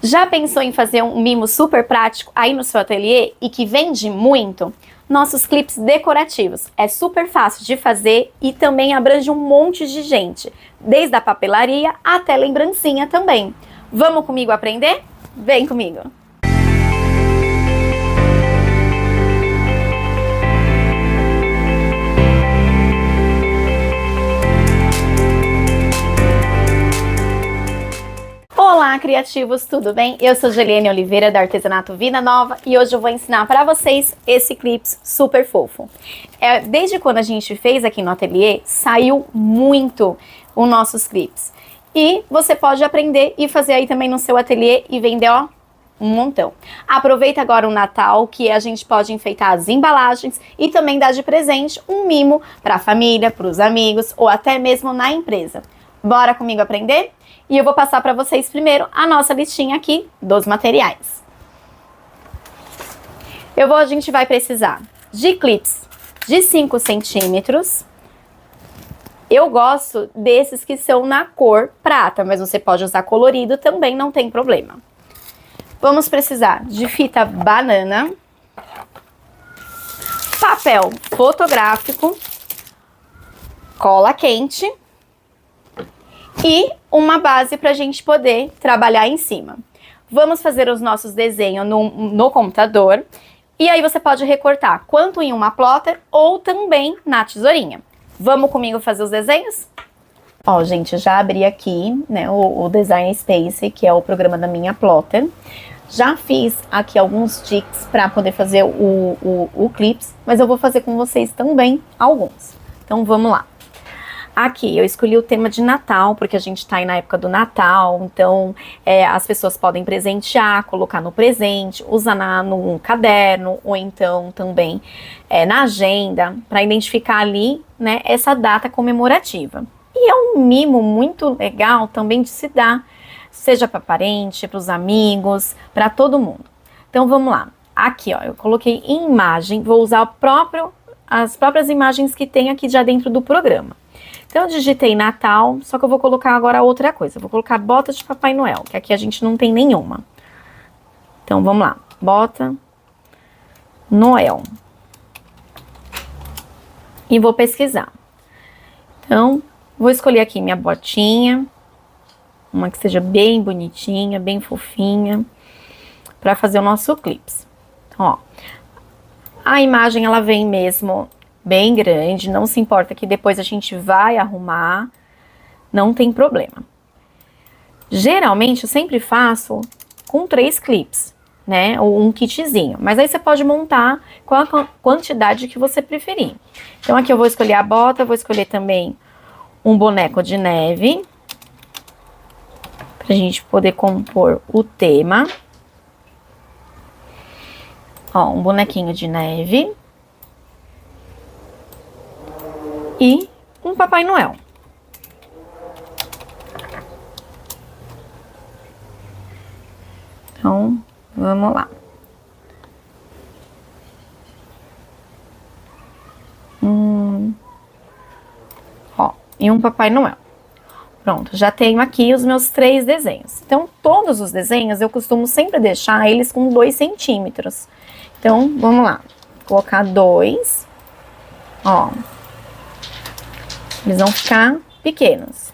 Já pensou em fazer um mimo super prático aí no seu ateliê e que vende muito? Nossos clipes decorativos. É super fácil de fazer e também abrange um monte de gente, desde a papelaria até lembrancinha também. Vamos comigo aprender? Vem comigo! Olá, criativos, tudo bem? Eu sou Geliane Oliveira, da Artesanato Vida Nova, e hoje eu vou ensinar para vocês esse clips super fofo. Desde quando a gente fez aqui no ateliê, saiu muito os nossos clips. E você pode aprender e fazer aí também no seu ateliê e vender, ó, um montão. Aproveita agora o Natal, que a gente pode enfeitar as embalagens e também dar de presente um mimo para a família, para os amigos ou até mesmo na empresa. Bora comigo aprender? E eu vou passar para vocês primeiro a nossa listinha aqui dos materiais. A gente vai precisar de clips de 5 centímetros. Eu gosto desses que são na cor prata, mas você pode usar colorido também, não tem problema. Vamos precisar de fita banana, papel fotográfico, cola quente e uma base para a gente poder trabalhar em cima. Vamos fazer os nossos desenhos no computador e aí você pode recortar quanto em uma plotter ou também na tesourinha. Vamos comigo fazer os desenhos? Ó, gente, já abri aqui, né, o Design Space, que é o programa da minha plotter. Já fiz aqui alguns tics para poder fazer o clips, mas eu vou fazer com vocês também alguns. Então vamos lá. Aqui eu escolhi o tema de Natal, porque a gente tá aí na época do Natal, então as pessoas podem presentear, colocar no presente, usar num caderno, ou então também na agenda, para identificar ali, né, essa data comemorativa. E é um mimo muito legal também de se dar, seja para parente, para os amigos, para todo mundo. Então vamos lá. Aqui, ó, eu coloquei em imagem, vou usar as próprias imagens que tem aqui já dentro do programa. Então eu digitei Natal, só que eu vou colocar agora outra coisa. Eu vou colocar bota de Papai Noel, que aqui a gente não tem nenhuma. Então vamos lá, bota Noel. E vou pesquisar. Então, vou escolher aqui minha botinha, uma que seja bem bonitinha, bem fofinha, para fazer o nosso clips. Ó, a imagem ela vem mesmo bem grande, não se importa que depois a gente vai arrumar, não tem problema. Geralmente eu sempre faço com 3 clips, né, ou um kitzinho, mas aí você pode montar com a quantidade que você preferir. Então aqui eu vou escolher a bota, vou escolher também um boneco de neve, pra gente poder compor o tema. Ó, um bonequinho de neve. E um Papai Noel. Então, vamos lá. Ó, e um Papai Noel. Pronto, já tenho aqui os meus 3 desenhos. Então, todos os desenhos eu costumo sempre deixar eles com 2 centímetros. Então, vamos lá. Vou colocar 2. Ó. Eles vão ficar pequenos.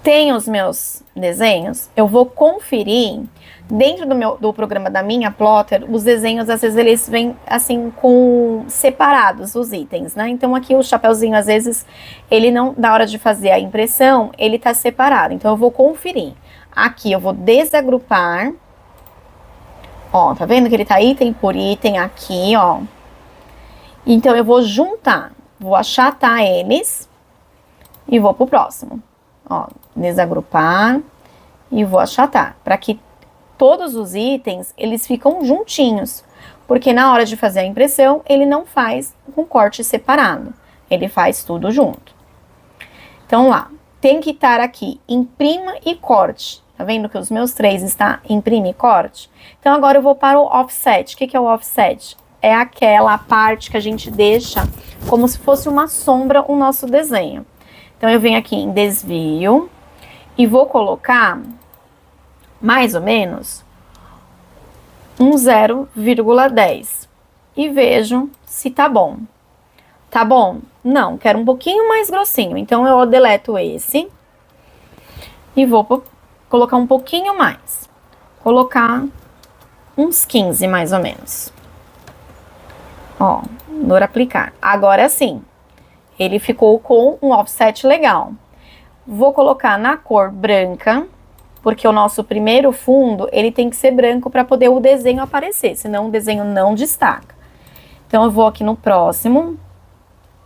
Tem os meus desenhos, eu vou conferir dentro do programa da minha plotter, os desenhos às vezes eles vêm assim com separados os itens, né? Então aqui o chapeuzinho às vezes ele não, na hora de fazer a impressão, ele tá separado. Então eu vou conferir. Aqui eu vou desagrupar. Ó, tá vendo que ele tá item por item aqui, ó. Então eu vou juntar. Vou achatar eles e vou pro próximo. Ó, desagrupar e vou achatar, para que todos os itens, eles ficam juntinhos. Porque na hora de fazer a impressão, ele não faz com corte separado. Ele faz tudo junto. Então lá, tem que estar aqui, imprima e corte. Tá vendo que os meus 3 está imprime e corte? Então agora eu vou para o offset. O que é o offset? É aquela parte que a gente deixa como se fosse uma sombra o nosso desenho. Então eu venho aqui em desvio e vou colocar mais ou menos um 0,10 e vejo se tá bom. Tá bom? Não, quero um pouquinho mais grossinho, então eu deleto esse e vou colocar um pouquinho mais. Colocar uns 15 mais ou menos. Ó, no aplicar. Agora sim, ele ficou com um offset legal. Vou colocar na cor branca, porque o nosso primeiro fundo, ele tem que ser branco para poder o desenho aparecer, senão o desenho não destaca. Então, eu vou aqui no próximo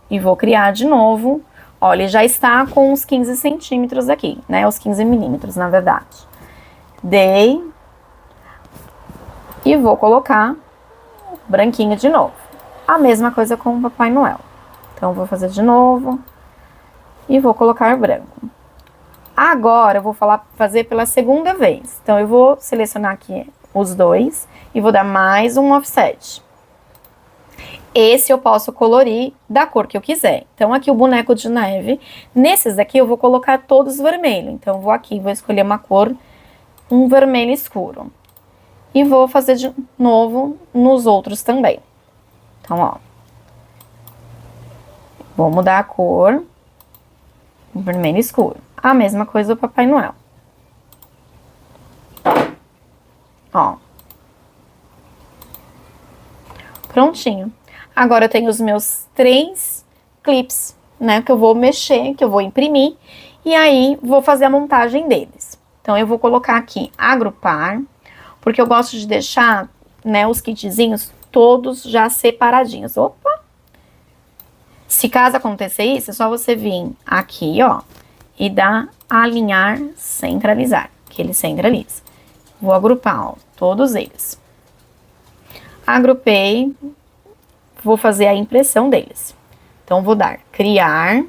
e vou criar de novo. Ó, ele já está com uns 15 centímetros aqui, né? Os 15 milímetros, na verdade. Dei e vou colocar branquinho de novo. A mesma coisa com o Papai Noel. Então, vou fazer de novo e vou colocar branco. Agora, eu vou fazer pela segunda vez. Então, eu vou selecionar aqui os dois e vou dar mais um offset. Esse eu posso colorir da cor que eu quiser. Então, aqui o boneco de neve. Nesses daqui, eu vou colocar todos vermelho. Então, eu vou aqui, vou escolher uma cor, um vermelho escuro. E vou fazer de novo nos outros também. Então, ó. Vou mudar a cor. Vermelho escuro. A mesma coisa do Papai Noel. Ó. Prontinho. Agora eu tenho os meus 3 clips, né? Que eu vou mexer, que eu vou imprimir. E aí, vou fazer a montagem deles. Então, eu vou colocar aqui, agrupar. Porque eu gosto de deixar, né, os kitzinhos todos já separadinhos. Opa! Se caso acontecer isso, é só você vir aqui, ó. E dar alinhar, centralizar. Que ele centraliza. Vou agrupar, ó, todos eles. Agrupei. Vou fazer a impressão deles. Então, vou dar criar.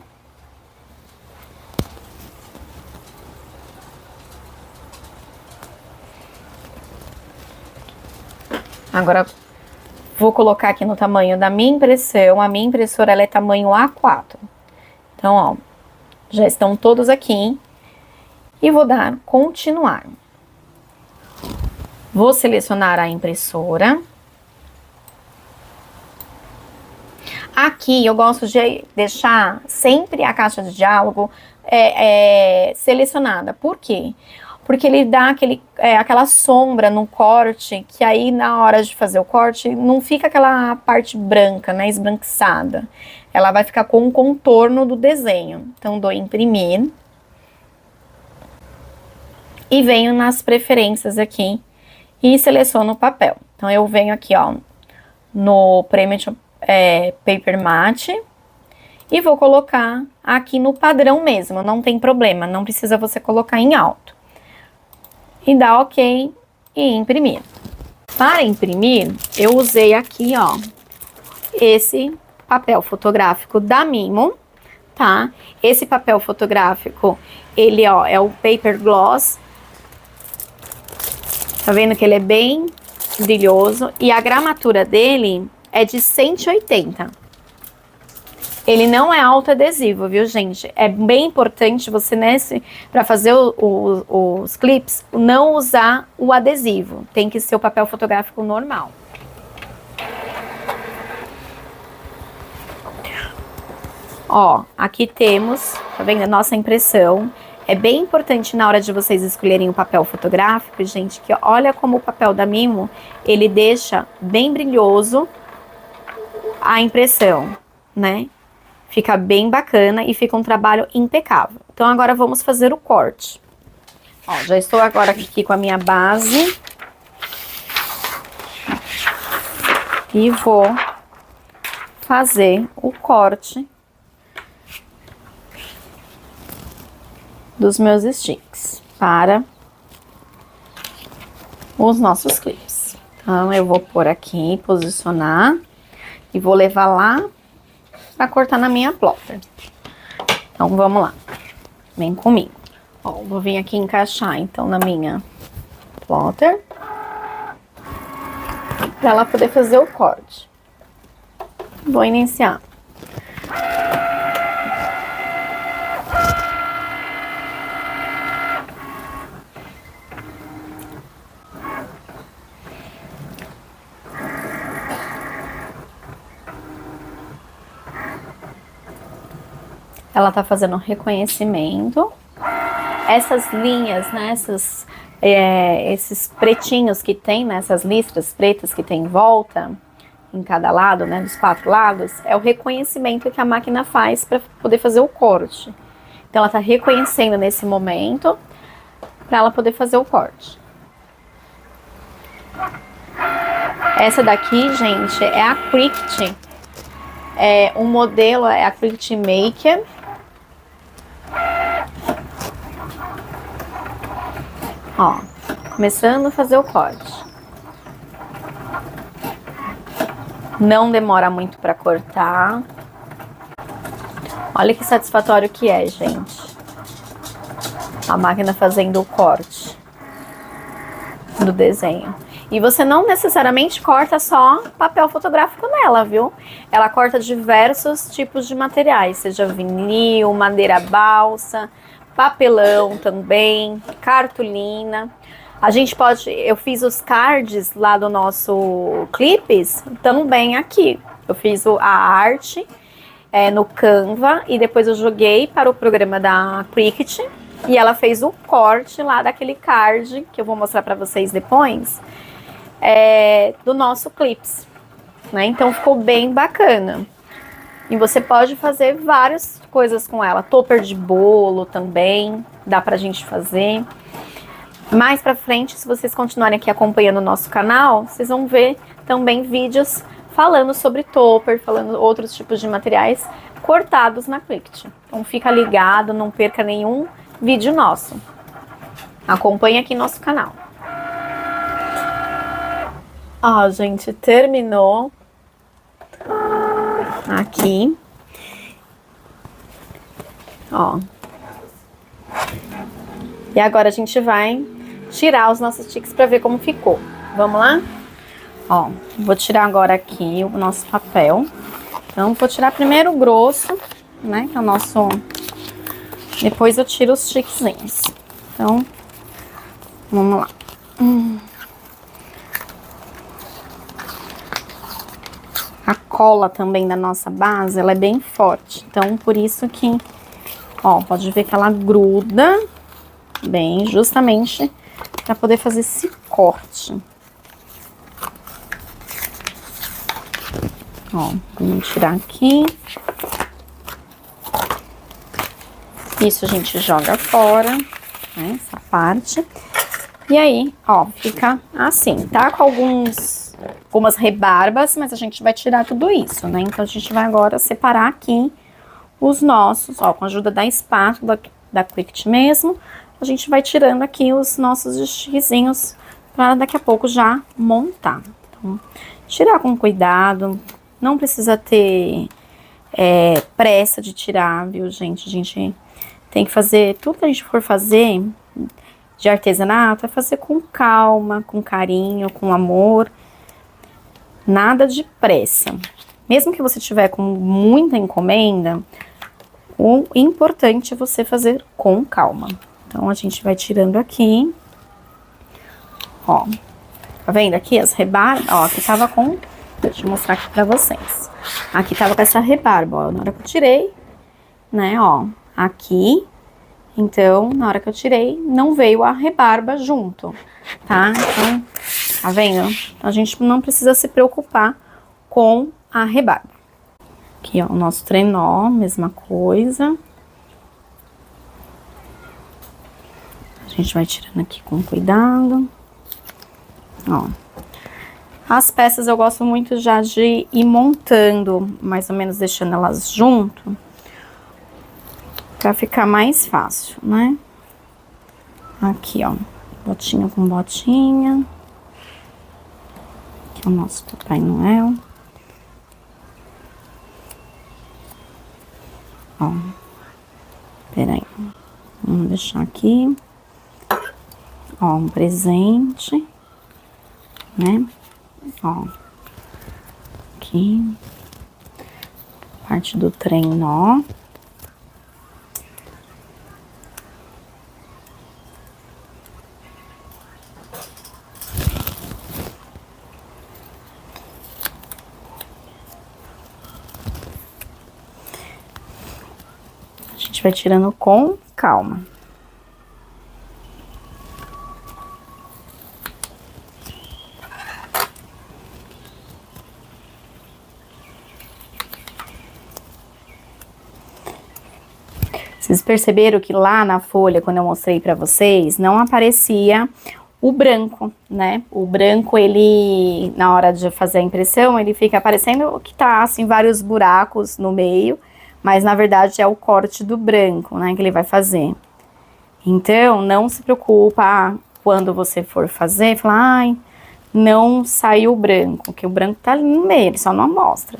Agora, vou colocar aqui no tamanho da minha impressão. A minha impressora, ela é tamanho A4. Então, ó, já estão todos aqui. E vou dar continuar. Vou selecionar a impressora. Aqui eu gosto de deixar sempre a caixa de diálogo selecionada. Por quê? Porque ele dá aquela sombra no corte, que aí na hora de fazer o corte não fica aquela parte branca, né, esbranquiçada. Ela vai ficar com o contorno do desenho. Então, dou imprimir. E venho nas preferências aqui e seleciono o papel. Então, eu venho aqui, ó, no Premium Paper Matte e vou colocar aqui no padrão mesmo, não tem problema, não precisa você colocar em alto. E dar ok e imprimir. Para imprimir, eu usei aqui, ó, esse papel fotográfico da Mimo, tá? Esse papel fotográfico, ele, ó, é o Paper Gloss. Tá vendo que ele é bem brilhoso e a gramatura dele é de 180. Ele não é autoadesivo, viu, gente? É bem importante você, para fazer os clips, não usar o adesivo. Tem que ser o papel fotográfico normal. Ó, aqui temos, tá vendo? A nossa impressão. É bem importante na hora de vocês escolherem o papel fotográfico, gente, que olha como o papel da Mimo, ele deixa bem brilhoso a impressão, né? Fica bem bacana e fica um trabalho impecável. Então, agora vamos fazer o corte. Ó, já estou agora aqui com a minha base. E vou fazer o corte dos meus sticks para os nossos clips. Então, eu vou pôr aqui, posicionar e vou levar lá para cortar na minha plotter. Então, vamos lá. Vem comigo. Ó, vou vir aqui encaixar, então, na minha plotter para ela poder fazer o corte. Vou iniciar. Ela tá fazendo reconhecimento. Essas linhas, né, esses pretinhos que tem, né, essas listras pretas que tem em volta, em cada lado, né, dos 4 lados, é o reconhecimento que a máquina faz para poder fazer o corte. Então ela tá reconhecendo nesse momento para ela poder fazer o corte. Essa daqui, gente, é a Cricut. O modelo é a Cricut Maker. Ó, começando a fazer o corte. Não demora muito para cortar. Olha que satisfatório que é, gente. A máquina fazendo o corte do desenho. E você não necessariamente corta só papel fotográfico nela, viu? Ela corta diversos tipos de materiais, seja vinil, madeira balsa, papelão também, cartolina. A gente pode, eu fiz os cards lá do nosso clipes também aqui. Eu fiz a arte no Canva e depois eu joguei para o programa da Cricut e ela fez o corte lá daquele card que eu vou mostrar para vocês depois, do nosso clips, né? Então ficou bem bacana. E você pode fazer várias coisas com ela. Topper de bolo também, dá pra gente fazer. Mais pra frente, se vocês continuarem aqui acompanhando o nosso canal, vocês vão ver também vídeos falando sobre topper, falando outros tipos de materiais cortados na Cricut. Então fica ligado, não perca nenhum vídeo nosso. Acompanhe aqui nosso canal. Ó, gente, terminou aqui, ó. E agora a gente vai tirar os nossos tiques para ver como ficou. Vamos lá? Ó, vou tirar agora aqui o nosso papel. Então, vou tirar primeiro o grosso, né, que é o nosso... Depois eu tiro os tiquezinhos. Então, vamos lá. A cola também da nossa base, ela é bem forte. Então, por isso que, ó, pode ver que ela gruda bem, justamente para poder fazer esse corte. Ó, vamos tirar aqui. Isso a gente joga fora, né, essa parte. E aí, ó, fica assim, tá? Com algumas rebarbas, mas a gente vai tirar tudo isso, né? Então, a gente vai agora separar aqui os nossos, ó, com a ajuda da espátula da Cricut mesmo, a gente vai tirando aqui os nossos estiquezinhos para daqui a pouco já montar. Então, tirar com cuidado, não precisa ter pressa de tirar, viu, gente? A gente tem que fazer, tudo que a gente for fazer de artesanato, é fazer com calma, com carinho, com amor, nada de pressa. Mesmo que você tiver com muita encomenda, o importante é você fazer com calma. Então, a gente vai tirando aqui, ó, tá vendo aqui as rebarbas? Ó, aqui tava com, deixa eu mostrar aqui pra vocês. Aqui tava com essa rebarba, ó, na hora que eu tirei, né, ó, aqui. Então, na hora que eu tirei, não veio a rebarba junto, tá? Então, tá vendo? A gente não precisa se preocupar com a rebarba. Aqui, ó, o nosso trenó, mesma coisa. A gente vai tirando aqui com cuidado. Ó. As peças eu gosto muito já de ir montando, mais ou menos deixando elas junto, pra ficar mais fácil, né? Aqui, ó, botinha com botinha. Aqui é o nosso Papai Noel. Ó, peraí, vamos deixar aqui. Ó, um presente, né? Ó, aqui, parte do trenó. gente vai tirando com calma. Vocês perceberam que lá na folha, quando eu mostrei pra vocês, não aparecia o branco, né? O branco, ele, na hora de fazer a impressão, ele fica aparecendo que tá, assim, vários buracos no meio, mas na verdade é o corte do branco, né, que ele vai fazer. Então, não se preocupa quando você for fazer, falar, ai, não saiu o branco, que o branco tá ali no meio, ele só não mostra,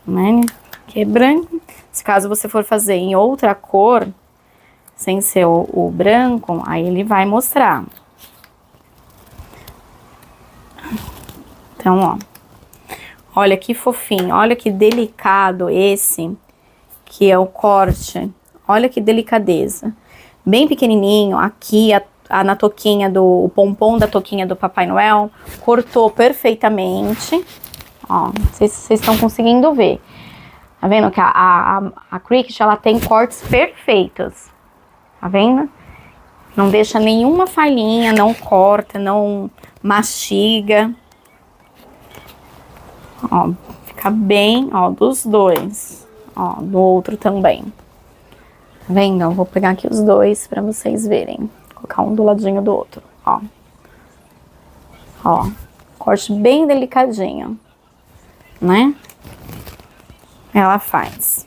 né? Que é branco. Se caso você for fazer em outra cor, sem ser o branco, aí ele vai mostrar. Então, ó, olha que fofinho, olha que delicado esse, que é o corte, olha que delicadeza. Bem pequenininho, aqui na toquinha o pompom da toquinha do Papai Noel, cortou perfeitamente, ó, não sei se vocês estão conseguindo ver. Tá vendo que a Cricut, ela tem cortes perfeitos, tá vendo? Não deixa nenhuma falhinha, não corta, não mastiga. Ó, fica bem, ó, dos dois. Ó, do outro também. Tá vendo? Eu vou pegar aqui os dois pra vocês verem. Vou colocar um do ladinho do outro, ó. Ó, corte bem delicadinho, né? Ela faz.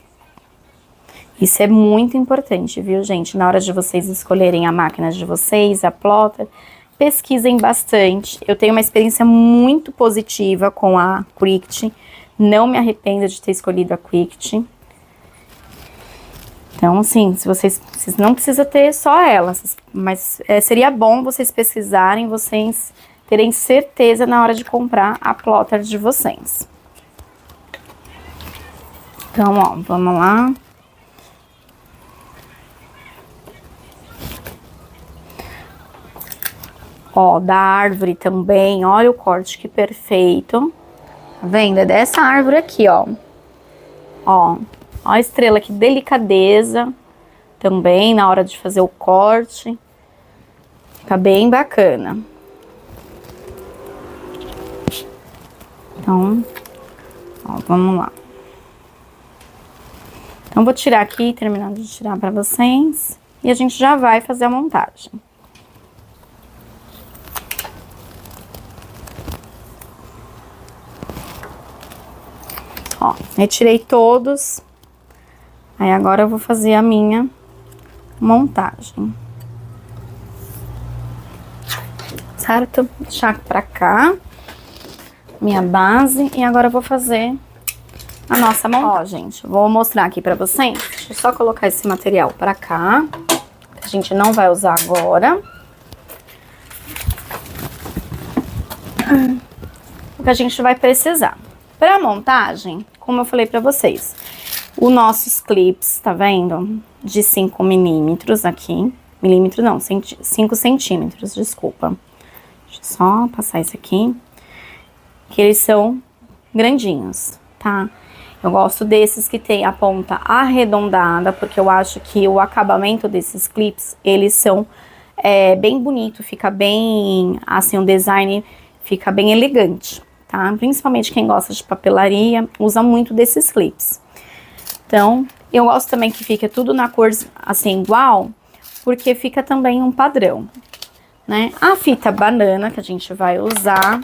Isso é muito importante, viu, gente? Na hora de vocês escolherem a máquina de vocês, a plotter, pesquisem bastante. Eu tenho uma experiência muito positiva com a Cricut. Não me arrependo de ter escolhido a Cricut. Então, assim, se vocês não precisam ter só ela, mas seria bom vocês pesquisarem, vocês terem certeza na hora de comprar a plotter de vocês. Então, ó, vamos lá. Ó, da árvore também, olha o corte que perfeito. Tá vendo? É dessa árvore aqui, ó. Ó a estrela, que delicadeza. Também, na hora de fazer o corte. Fica bem bacana. Então, ó, vamos lá. Então, vou tirar aqui, terminando de tirar pra vocês. E a gente já vai fazer a montagem. Ó, retirei todos. Aí, agora eu vou fazer a minha montagem. Certo? Vou deixar pra cá. Minha base. E agora eu vou fazer a nossa montagem. Ó, gente, vou mostrar aqui pra vocês. Deixa eu só colocar esse material pra cá, que a gente não vai usar agora. O que a gente vai precisar. Pra montagem, como eu falei pra vocês, os nossos clips, tá vendo? De 5 milímetros aqui. Milímetro não, 5 centímetros, desculpa. Deixa eu só passar esse aqui. Que eles são grandinhos, tá? Eu gosto desses que tem a ponta arredondada, porque eu acho que o acabamento desses clips, eles são bem bonito, fica bem, assim, o design fica bem elegante, tá? Principalmente quem gosta de papelaria, usa muito desses clips. Então, eu gosto também que fica tudo na cor, assim, igual, porque fica também um padrão, né? A fita banana, que a gente vai usar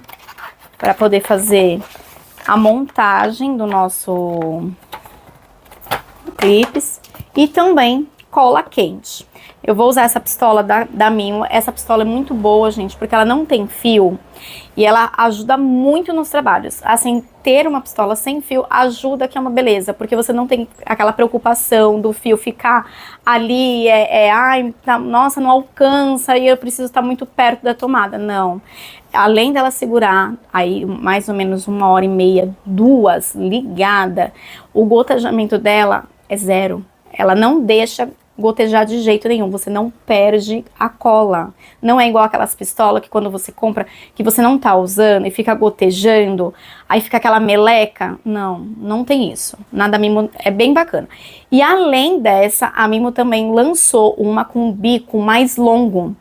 para poder fazer a montagem do nosso clips, e também cola quente. Eu vou usar essa pistola da Mimo. Essa pistola é muito boa, gente, porque ela não tem fio e ela ajuda muito nos trabalhos. Assim, ter uma pistola sem fio ajuda, que é uma beleza, porque você não tem aquela preocupação do fio ficar ali, ai, tá, nossa, não alcança e eu preciso estar muito perto da tomada. Não. Além dela segurar aí mais ou menos 1h30, 2 ligada, o gotejamento dela é zero. Ela não deixa gotejar de jeito nenhum, você não perde a cola. Não é igual aquelas pistolas que quando você compra, que você não tá usando e fica gotejando, aí fica aquela meleca. Não, não tem isso. Nada Mimo, é bem bacana. E além dessa, a Mimo também lançou uma com bico mais longo,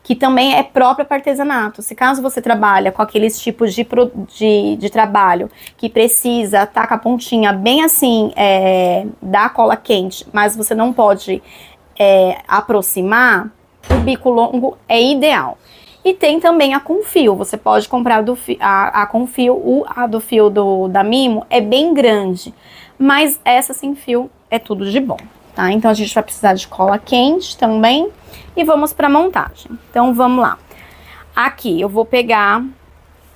que também é própria para artesanato. Se caso você trabalha com aqueles tipos de trabalho que precisa estar com a pontinha bem assim, da cola quente, mas você não pode aproximar, o bico longo é ideal. E tem também a com fio, você pode comprar a com fio, a do fio da Mimo é bem grande, mas essa sem fio é tudo de bom, tá? Então a gente vai precisar de cola quente também. E vamos para a montagem. Então, vamos lá. Aqui, eu vou pegar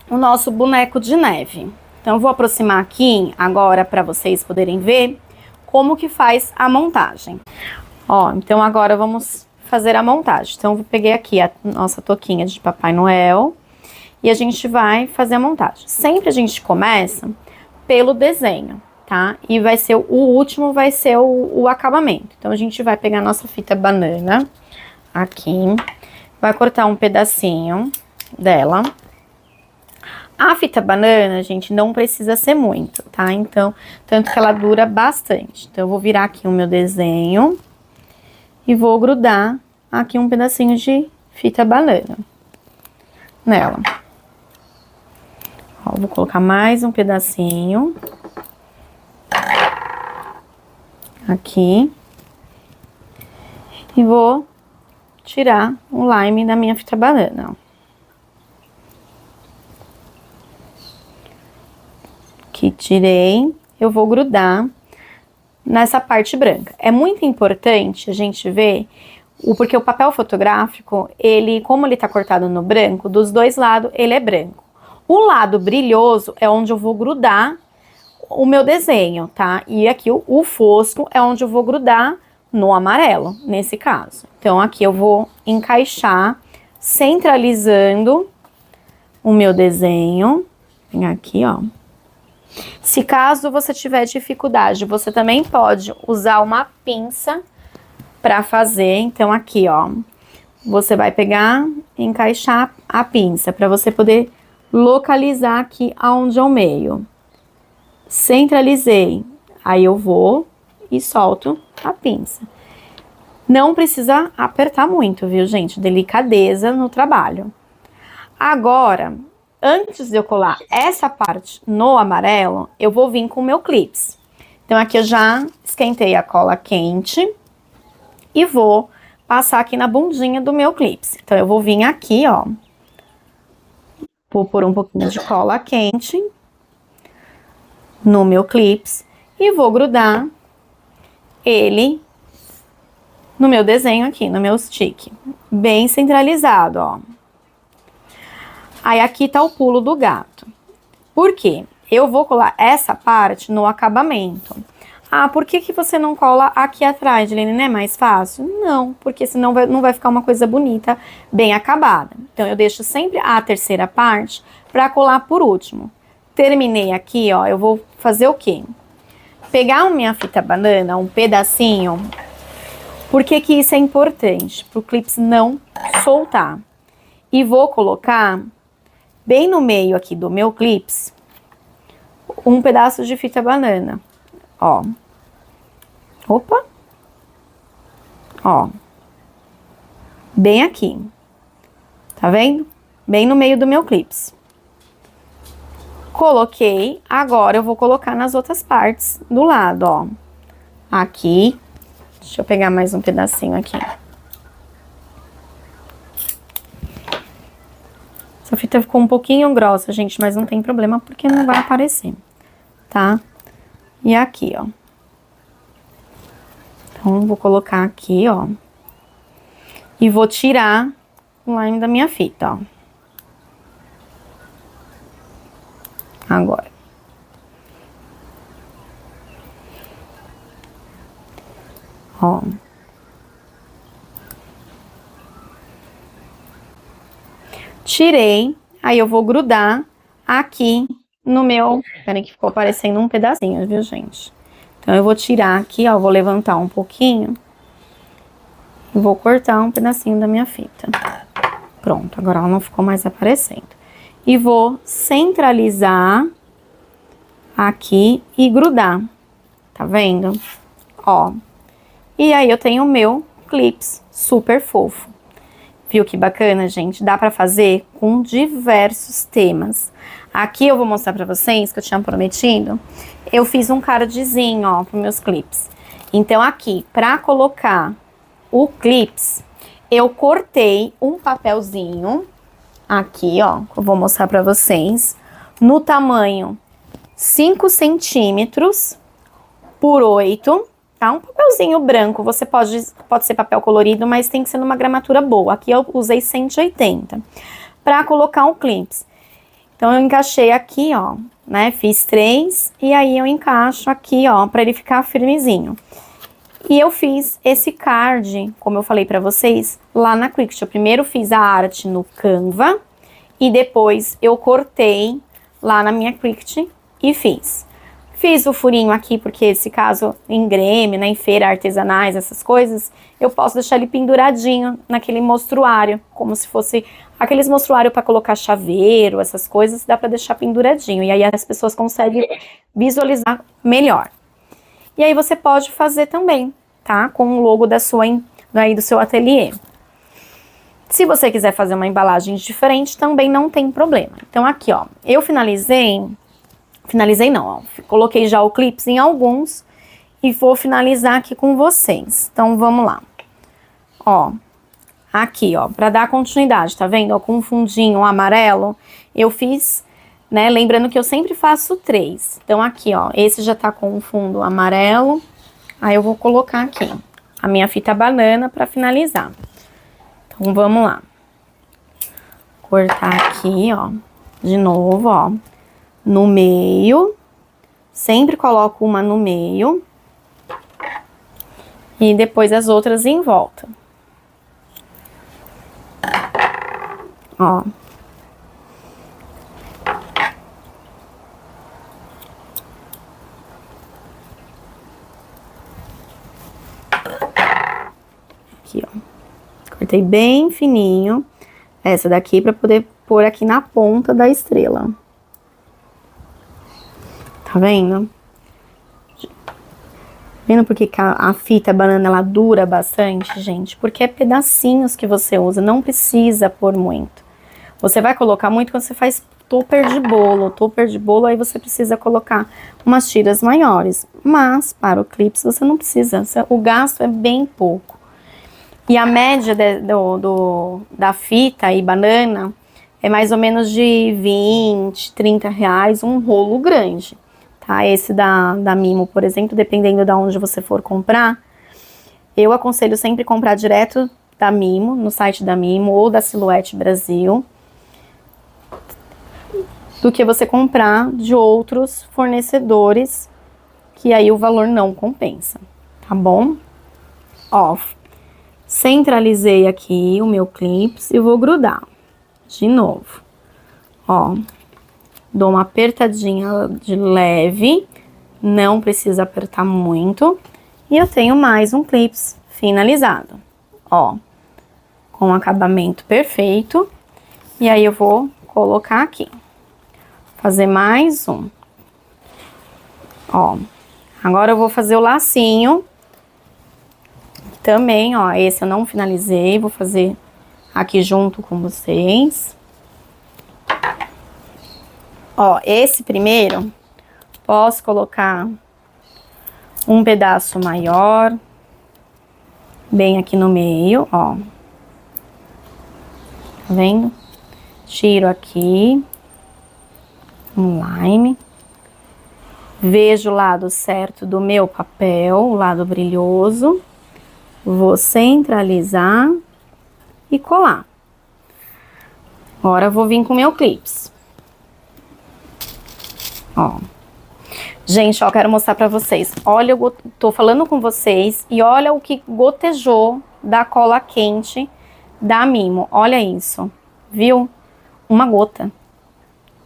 o nosso boneco de neve. Então, eu vou aproximar aqui, agora, para vocês poderem ver como que faz a montagem. Ó, então, agora vamos fazer a montagem. Então, eu peguei aqui a nossa touquinha de Papai Noel e a gente vai fazer a montagem. Sempre a gente começa pelo desenho, tá? E vai ser, o último vai ser o acabamento. Então, a gente vai pegar a nossa fita banana aqui, vai cortar um pedacinho dela. A fita banana, gente, não precisa ser muito, tá? Então, tanto que ela dura bastante. Então, eu vou virar aqui o meu desenho e vou grudar aqui um pedacinho de fita banana nela. Ó, vou colocar mais um pedacinho aqui e vou tirar o lime da minha fita banana. Aqui tirei, eu vou grudar nessa parte branca. É muito importante a gente ver, porque o papel fotográfico, ele, como ele tá cortado no branco, dos dois lados ele é branco. O lado brilhoso é onde eu vou grudar o meu desenho, tá? E aqui o fosco é onde eu vou grudar no amarelo, nesse caso. Então, aqui eu vou encaixar, centralizando o meu desenho. Vem aqui, ó. Se caso você tiver dificuldade, você também pode usar uma pinça para fazer. Então, aqui, ó, você vai pegar e encaixar a pinça para você poder localizar aqui aonde é o meio. Centralizei. Aí eu vou e solto a pinça. Não precisa apertar muito, viu, gente? Delicadeza no trabalho. Agora, antes de eu colar essa parte no amarelo, eu vou vir com o meu clips. Então, aqui eu já esquentei a cola quente e vou passar aqui na bundinha do meu clips. Então, eu vou vir aqui, ó, vou pôr um pouquinho de cola quente no meu clips e vou grudar ele no meu desenho aqui, no meu stick, bem centralizado, ó. Aí aqui tá o pulo do gato. Por quê? Eu vou colar essa parte no acabamento. Ah, por que que você não cola aqui atrás, Dilene? Não é mais fácil? Não, porque senão não vai ficar uma coisa bonita, bem acabada. Então, eu deixo sempre a terceira parte pra colar por último. Terminei aqui, ó, eu vou fazer o quê? Pegar a minha fita banana, um pedacinho. Por que que isso é importante? Para o clips não soltar. E vou colocar bem no meio aqui do meu clips um pedaço de fita banana. Ó. Opa. Ó. Bem aqui. Tá vendo? Bem no meio do meu clips. Coloquei. Agora eu vou colocar nas outras partes do lado, ó. Aqui. Deixa eu pegar mais um pedacinho aqui. Essa fita ficou um pouquinho grossa, gente, mas não tem problema porque não vai aparecer, tá? E aqui, ó. Então, vou colocar aqui, ó. E vou tirar o lime da minha fita, ó. Agora. Ó. Tirei, aí eu vou grudar aqui no meu... Peraí que ficou aparecendo um pedacinho, viu, gente? Então, eu vou tirar aqui, ó, vou levantar um pouquinho E vou cortar um pedacinho da minha fita. Pronto, agora ela não ficou mais aparecendo. E vou centralizar aqui e grudar. Tá vendo? Ó. E aí eu tenho o meu clips super fofo. Viu que bacana, gente? Dá pra fazer com diversos temas. Aqui eu vou mostrar pra vocês, que eu tinha prometido. Eu fiz um cardzinho, ó, pros meus clips. Então aqui, pra colocar o clips, eu cortei um papelzinho. Aqui, ó, eu vou mostrar pra vocês. No tamanho 5 centímetros por 8. Tá? Um papelzinho branco, você pode ser papel colorido, mas tem que ser numa gramatura boa. Aqui eu usei 180 para colocar um clips. Então eu encaixei aqui, ó, né? Fiz 3 e aí eu encaixo aqui, ó, para ele ficar firmezinho. E eu fiz esse card, como eu falei para vocês, lá na Cricut. Eu primeiro fiz a arte no Canva e depois eu cortei lá na minha Cricut e fiz. Fiz o furinho aqui, porque esse caso em Grêmio, né, em feira artesanais, essas coisas, eu posso deixar ele penduradinho naquele mostruário, como se fosse aqueles mostruários para colocar chaveiro, essas coisas, dá para deixar penduradinho, e aí as pessoas conseguem visualizar melhor. E aí você pode fazer também, tá? Com o logo da sua, aí do seu ateliê. Se você quiser fazer uma embalagem diferente, também não tem problema. Então aqui, ó, eu finalizei não, ó, coloquei já o clips em alguns e vou finalizar aqui com vocês. Então, vamos lá. Ó, aqui, ó, pra dar continuidade, tá vendo? Ó, com um fundinho amarelo, eu fiz, né, lembrando que eu sempre faço 3. Então, aqui, ó, esse já tá com um fundo amarelo, aí eu vou colocar aqui a minha fita banana pra finalizar. Então, vamos lá. Cortar aqui, ó, de novo, ó. No meio, sempre coloco uma no meio e depois as outras em volta. Ó. Aqui, ó. Cortei bem fininho. Essa daqui para poder pôr aqui na ponta da estrela. Tá vendo? Vendo porque a fita banana, ela dura bastante, gente? Porque é pedacinhos que você usa, não precisa pôr muito. Você vai colocar muito quando você faz topper de bolo. Topper de bolo, aí você precisa colocar umas tiras maiores. Mas, para o clips, você não precisa. O gasto é bem pouco. E a média da fita e banana é mais ou menos de 20, 30 reais, um rolo grande. Tá? Esse da Mimo, por exemplo, dependendo de onde você for comprar, eu aconselho sempre comprar direto da Mimo, no site da Mimo ou da Silhouette Brasil, do que você comprar de outros fornecedores, que aí o valor não compensa, tá bom? Ó, centralizei aqui o meu clips e vou grudar de novo, ó. Dou uma apertadinha de leve, não precisa apertar muito. E eu tenho mais um clips finalizado, ó, com acabamento perfeito. E aí eu vou colocar aqui, fazer mais um. Ó, agora eu vou fazer o lacinho. Também, ó, esse eu não finalizei, vou fazer aqui junto com vocês. Ó, esse primeiro, posso colocar um pedaço maior, bem aqui no meio, ó. Tá vendo? Tiro aqui, um lime. Vejo o lado certo do meu papel, o lado brilhoso. Vou centralizar e colar. Agora eu vou vir com o meu clips. Ó. Gente, ó, quero mostrar pra vocês. Olha, eu tô falando com vocês e olha o que gotejou da cola quente da Mimo. Olha isso, viu? Uma gota.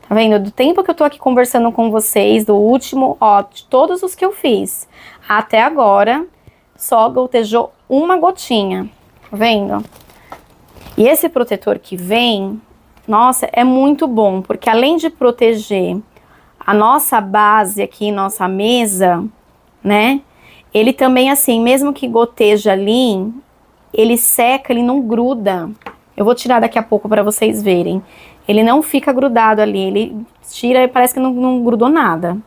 Tá vendo? Do tempo que eu tô aqui conversando com vocês, do último, ó, de todos os que eu fiz, até agora, só gotejou uma gotinha. tá vendo? E esse protetor que vem, nossa, é muito bom, porque além de proteger a nossa base aqui, nossa mesa, né? Ele também, assim, mesmo que goteja ali, ele seca, ele não gruda. Eu vou tirar daqui a pouco para vocês verem. Ele não fica grudado ali, ele tira e parece que não grudou nada.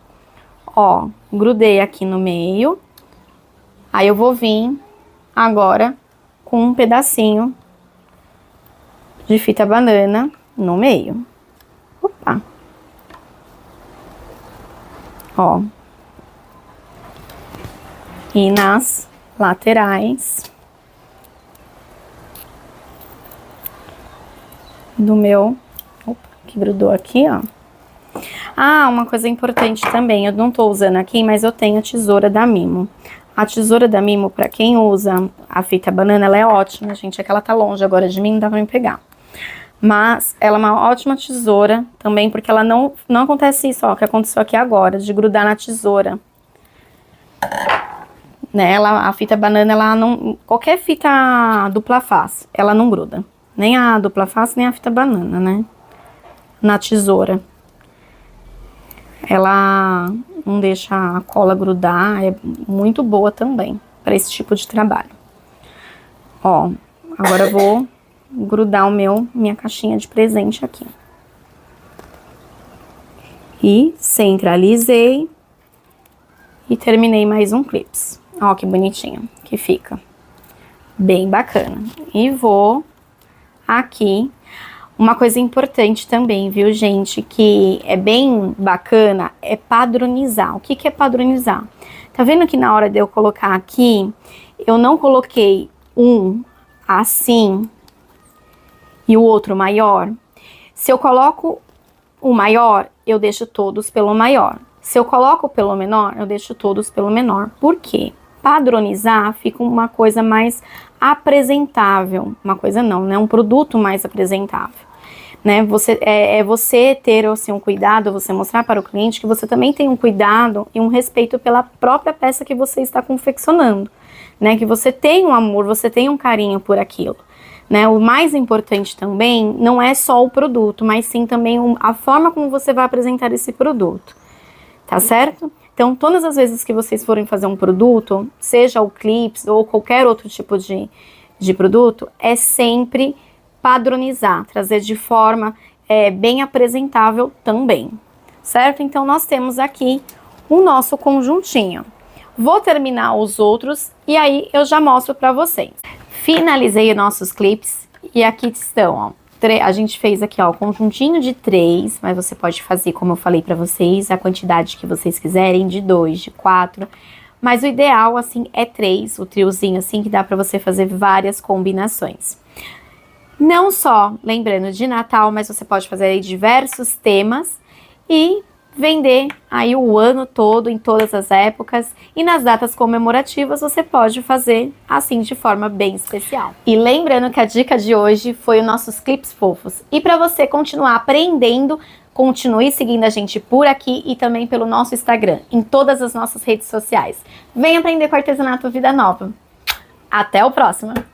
Ó, grudei aqui no meio. Aí eu vou vir agora com um pedacinho de fita banana no meio. Opa! Ó. E nas laterais do meu... Opa, que grudou aqui, ó. Ah, uma coisa importante também, eu não tô usando aqui, mas eu tenho a tesoura da Mimo. A tesoura da Mimo, pra quem usa a fita banana, ela é ótima, gente. É que ela tá longe agora de mim, não dá pra me pegar. Mas ela é uma ótima tesoura também, porque ela não acontece isso, ó, que aconteceu aqui agora, de grudar na tesoura. Né, a fita banana, ela não... Qualquer fita dupla face, ela não gruda. Nem a dupla face, nem a fita banana, né? Na tesoura. Ela não deixa a cola grudar, é muito boa também para esse tipo de trabalho. Ó, agora eu vou grudar minha caixinha de presente aqui. E centralizei e terminei mais um clips. Ó, que bonitinho que fica. Bem bacana. E vou aqui... Uma coisa importante também, viu, gente, que é bem bacana, é padronizar. O que que é padronizar? Tá vendo que na hora de eu colocar aqui, eu não coloquei um assim e o outro maior? Se eu coloco o maior, eu deixo todos pelo maior. Se eu coloco pelo menor, eu deixo todos pelo menor. Por quê? Padronizar fica uma coisa mais apresentável. Uma coisa não, né? Um produto mais apresentável. Né? Você ter assim, um cuidado, você mostrar para o cliente que você também tem um cuidado e um respeito pela própria peça que você está confeccionando. Né? Que você tem um amor, você tem um carinho por aquilo. Né? O mais importante também não é só o produto, mas sim também a forma como você vai apresentar esse produto. Tá certo? Então, todas as vezes que vocês forem fazer um produto, seja o clips ou qualquer outro tipo de produto, é sempre padronizar, trazer de forma bem apresentável também, certo? Então, nós temos aqui o nosso conjuntinho. Vou terminar os outros e aí eu já mostro para vocês. Finalizei os nossos clips e aqui estão, ó. A gente fez aqui, ó, o conjuntinho de 3, mas você pode fazer, como eu falei pra vocês, a quantidade que vocês quiserem, de 2, de 4. Mas o ideal, assim, é 3, o triozinho, assim, que dá pra você fazer várias combinações. Não só, lembrando, de Natal, mas você pode fazer aí diversos temas e vender aí o ano todo, em todas as épocas, e nas datas comemorativas você pode fazer assim de forma bem especial. E lembrando que a dica de hoje foi os nossos clips fofos. E para você continuar aprendendo, continue seguindo a gente por aqui e também pelo nosso Instagram, em todas as nossas redes sociais. Vem aprender com Artesanato Vida Nova. Até o próximo!